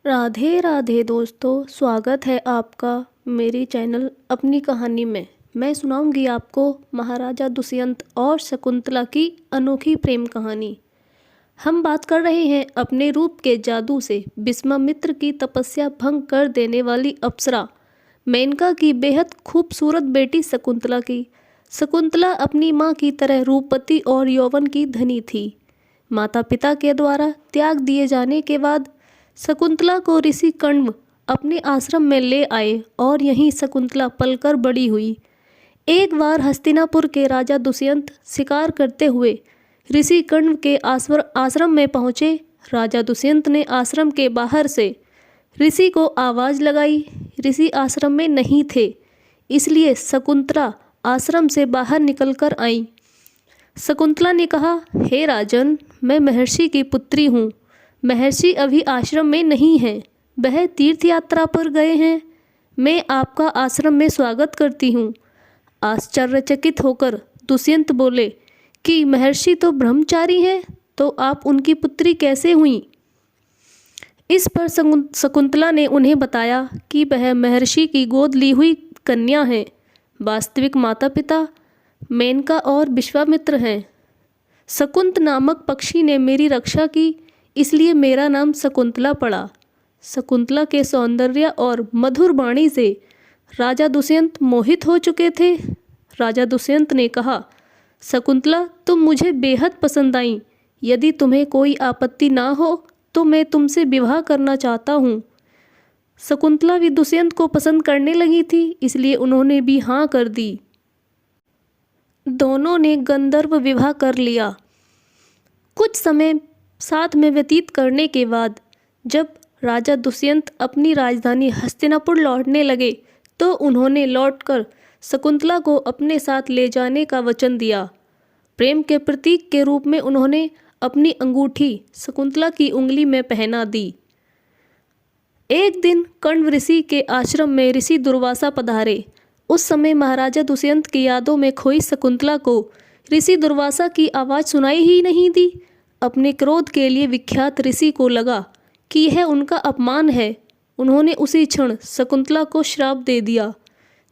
राधे राधे दोस्तों, स्वागत है आपका मेरी चैनल अपनी कहानी में। मैं सुनाऊंगी आपको महाराजा दुष्यंत और शकुंतला की अनोखी प्रेम कहानी। हम बात कर रहे हैं अपने रूप के जादू से विश्वामित्र की तपस्या भंग कर देने वाली अप्सरा मेनका की बेहद खूबसूरत बेटी शकुंतला की। शकुंतला अपनी माँ की तरह रूपवती और यौवन की धनी थी। माता पिता के द्वारा त्याग दिए जाने के बाद शकुंतला को ऋषि कण्व अपने आश्रम में ले आए और यहीं शकुंतला पलकर बड़ी हुई। एक बार हस्तिनापुर के राजा दुष्यंत शिकार करते हुए ऋषि कण्व के आश्रम में पहुँचे। राजा दुष्यंत ने आश्रम के बाहर से ऋषि को आवाज़ लगाई। ऋषि आश्रम में नहीं थे, इसलिए शकुंतला आश्रम से बाहर निकलकर आई। शकुंतला ने कहा, हे राजन, मैं महर्षि की पुत्री हूँ। महर्षि अभी आश्रम में नहीं हैं, वह तीर्थ यात्रा पर गए हैं। मैं आपका आश्रम में स्वागत करती हूँ। आश्चर्यचकित होकर दुष्यंत बोले कि महर्षि तो ब्रह्मचारी हैं, तो आप उनकी पुत्री कैसे हुईं? इस पर शकुंतला ने उन्हें बताया कि वह महर्षि की गोद ली हुई कन्या है। वास्तविक माता पिता मेनका और विश्वामित्र हैं। शकुंत नामक पक्षी ने मेरी रक्षा की, इसलिए मेरा नाम शकुंतला पड़ा। शकुंतला के सौंदर्य और मधुर वाणी से राजा दुष्यंत मोहित हो चुके थे। राजा दुष्यंत ने कहा, शकुंतला, तुम मुझे बेहद पसंद आई। यदि तुम्हें कोई आपत्ति ना हो तो मैं तुमसे विवाह करना चाहता हूँ। शकुंतला भी दुष्यंत को पसंद करने लगी थी, इसलिए उन्होंने भी हाँ कर दी। दोनों ने गंधर्व विवाह कर लिया। कुछ समय साथ में व्यतीत करने के बाद जब राजा दुष्यंत अपनी राजधानी हस्तिनापुर लौटने लगे तो उन्होंने लौटकर शकुंतला को अपने साथ ले जाने का वचन दिया। प्रेम के प्रतीक के रूप में उन्होंने अपनी अंगूठी शकुंतला की उंगली में पहना दी। एक दिन कण्व ऋषि के आश्रम में ऋषि दुर्वासा पधारे। उस समय महाराजा दुष्यंत की यादों में खोई शकुंतला को ऋषि दुर्वासा की आवाज़ सुनाई ही नहीं दी। अपने क्रोध के लिए विख्यात ऋषि को लगा कि यह उनका अपमान है। उन्होंने उसी क्षण शकुंतला को श्राप दे दिया।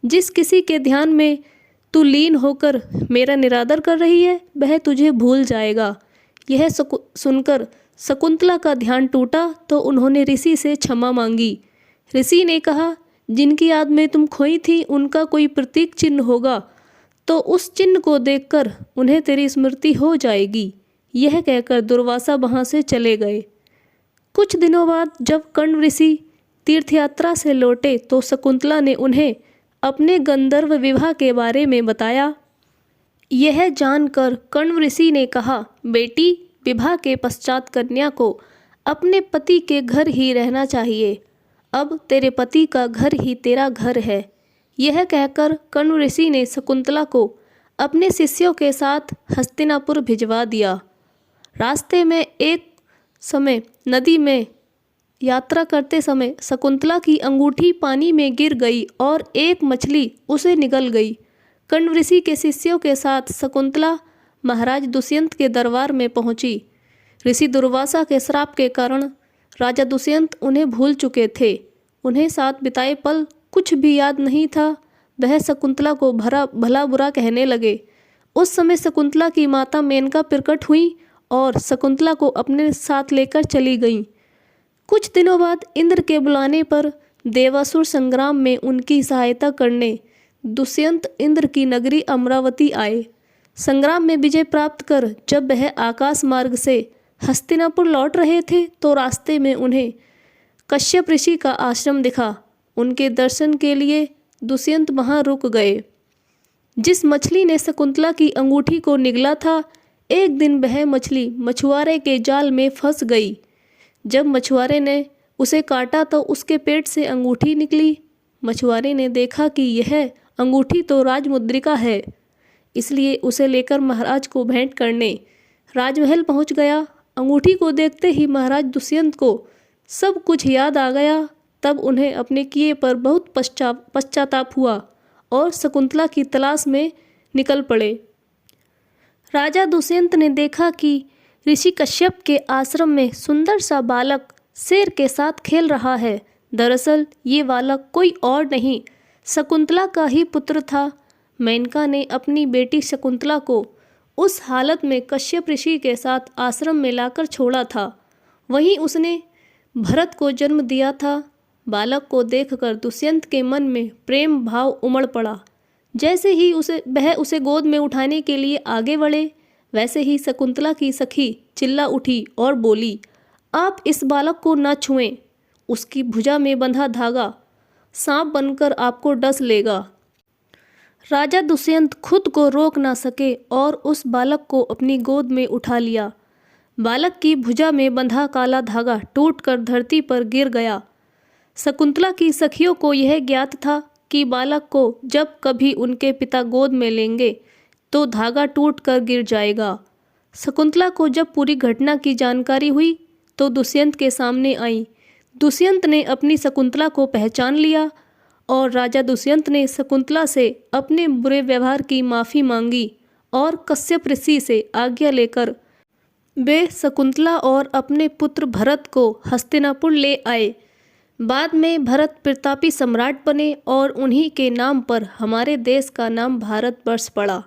जिस किसी के ध्यान में तू लीन होकर मेरा निरादर कर रही है, वह तुझे भूल जाएगा। यह सुनकर शकुंतला का ध्यान टूटा तो उन्होंने ऋषि से क्षमा मांगी। ऋषि ने कहा, जिनकी याद में तुम खोई थी उनका कोई प्रतीक चिन्ह होगा, तो उस चिन्ह को देखकर उन्हें तेरी स्मृति हो जाएगी। यह कहकर दुर्वासा वहाँ से चले गए। कुछ दिनों बाद जब कण्व ऋषि तीर्थयात्रा से लौटे तो शकुंतला ने उन्हें अपने गंधर्व विवाह के बारे में बताया। यह जानकर कण्व ऋषि ने कहा, बेटी, विवाह के पश्चात कन्या को अपने पति के घर ही रहना चाहिए। अब तेरे पति का घर ही तेरा घर है। यह कहकर कण्व ऋषि ने शकुंतला को अपने शिष्यों के साथ हस्तिनापुर भिजवा दिया। रास्ते में एक समय नदी में यात्रा करते समय शकुंतला की अंगूठी पानी में गिर गई और एक मछली उसे निगल गई। कण्व ऋषि के शिष्यों के साथ शकुंतला महाराज दुष्यंत के दरबार में पहुंची। ऋषि दुर्वासा के श्राप के कारण राजा दुष्यंत उन्हें भूल चुके थे। उन्हें साथ बिताए पल कुछ भी याद नहीं था। वह शकुंतला को भला बुरा कहने लगे। उस समय शकुंतला की माता मेनका प्रकट हुई और शकुंतला को अपने साथ लेकर चली गईं। कुछ दिनों बाद इंद्र के बुलाने पर देवासुर संग्राम में उनकी सहायता करने दुष्यंत इंद्र की नगरी अमरावती आए। संग्राम में विजय प्राप्त कर जब वह आकाश मार्ग से हस्तिनापुर लौट रहे थे तो रास्ते में उन्हें कश्यप ऋषि का आश्रम दिखा। उनके दर्शन के लिए दुष्यंत वहाँ रुक गए। जिस मछली ने शकुंतला की अंगूठी को निगला था, एक दिन वह मछली मछुआरे के जाल में फंस गई। जब मछुआरे ने उसे काटा तो उसके पेट से अंगूठी निकली। मछुआरे ने देखा कि यह अंगूठी तो राजमुद्रिका है, इसलिए उसे लेकर महाराज को भेंट करने राजमहल पहुंच गया। अंगूठी को देखते ही महाराज दुष्यंत को सब कुछ याद आ गया। तब उन्हें अपने किए पर बहुत पश्चाताप हुआ और शकुंतला की तलाश में निकल पड़े। राजा दुष्यंत ने देखा कि ऋषि कश्यप के आश्रम में सुंदर सा बालक शेर के साथ खेल रहा है। दरअसल ये बालक कोई और नहीं, शकुंतला का ही पुत्र था। मेनका ने अपनी बेटी शकुंतला को उस हालत में कश्यप ऋषि के साथ आश्रम में लाकर छोड़ा था। वहीं उसने भरत को जन्म दिया था। बालक को देखकर दुष्यंत के मन में प्रेम भाव उमड़ पड़ा। जैसे ही वह उसे गोद में उठाने के लिए आगे बढ़े, वैसे ही शकुंतला की सखी चिल्ला उठी और बोली, आप इस बालक को न छुएं, उसकी भुजा में बंधा धागा सांप बनकर आपको डस लेगा। राजा दुष्यंत खुद को रोक ना सके और उस बालक को अपनी गोद में उठा लिया। बालक की भुजा में बंधा काला धागा टूटकर धरती पर गिर गया। शकुंतला की सखियों को यह ज्ञात था कि बालक को जब कभी उनके पिता गोद में लेंगे तो धागा टूटकर गिर जाएगा। शकुंतला को जब पूरी घटना की जानकारी हुई तो दुष्यंत के सामने आई। दुष्यंत ने अपनी शकुंतला को पहचान लिया और राजा दुष्यंत ने शकुंतला से अपने बुरे व्यवहार की माफ़ी मांगी और कश्यप ऋषि से आज्ञा लेकर वे शकुंतला और अपने पुत्र भरत को हस्तिनापुर ले आए। बाद में भरत प्रतापी सम्राट बने और उन्हीं के नाम पर हमारे देश का नाम भारतवर्ष पड़ा।